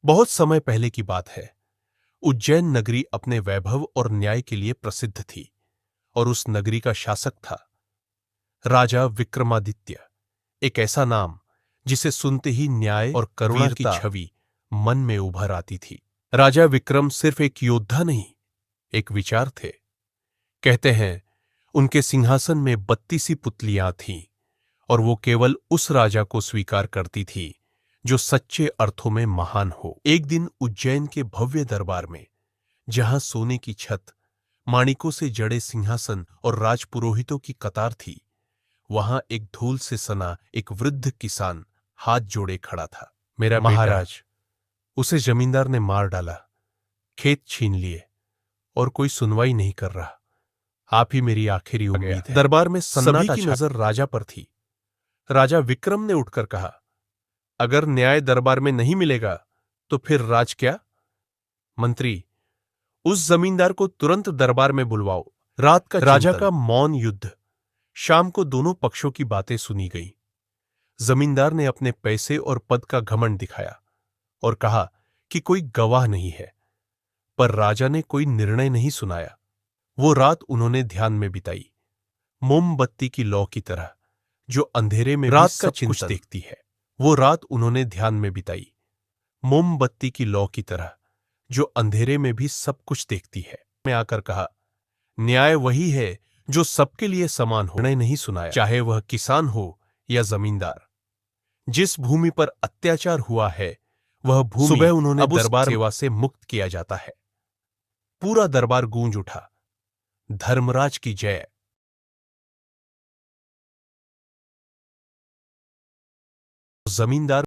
बहुत समय पहले की बात है। उज्जैन नगरी अपने वैभव और न्याय के लिए प्रसिद्ध थी और उस नगरी का शासक था राजा विक्रमादित्य। एक ऐसा नाम जिसे सुनते ही न्याय और करुणा की छवि मन में उभर आती थी। राजा विक्रम सिर्फ एक योद्धा नहीं, एक विचार थे। कहते हैं उनके सिंहासन में 32 पुतलियां थीं और वो केवल उस राजा को स्वीकार करती थी जो सच्चे अर्थों में महान हो। एक दिन उज्जैन के भव्य दरबार में, जहां सोने की छत, माणिकों से जड़े सिंहासन और राजपुरोहितों की कतार थी, वहां एक धूल से सना एक वृद्ध किसान हाथ जोड़े खड़ा था। मेरा महाराज, उसे जमींदार ने मार डाला, खेत छीन लिए और कोई सुनवाई नहीं कर रहा। आप ही मेरी आखिरी उम्मीद है। दरबार में सन्नाटा की नजर राजा पर थी। राजा विक्रम ने उठकर कहा, अगर न्याय दरबार में नहीं मिलेगा तो फिर राज क्या? मंत्री, उस जमींदार को तुरंत दरबार में बुलवाओ। रात का राजा का मौन युद्ध। शाम को दोनों पक्षों की बातें सुनी गई। जमींदार ने अपने पैसे और पद का घमंड दिखाया और कहा कि कोई गवाह नहीं है, पर राजा ने कोई निर्णय नहीं सुनाया। वो रात उन्होंने ध्यान में बिताई, मोमबत्ती की लौ की तरह जो अंधेरे में रात का कुछ देखती है। वो रात उन्होंने ध्यान में बिताई, मोमबत्ती की लौ की तरह जो अंधेरे में भी सब कुछ देखती है। मैं आकर कहा, न्याय वही है जो सबके लिए समान हो। निर्णय नहीं सुनाया, चाहे वह किसान हो या जमींदार। जिस भूमि पर अत्याचार हुआ है वह भूमि सुबह उन्होंने दरबार सेवा से मुक्त किया जाता है। पूरा दरबार गूंज उठा, धर्मराज की जय। जमींदार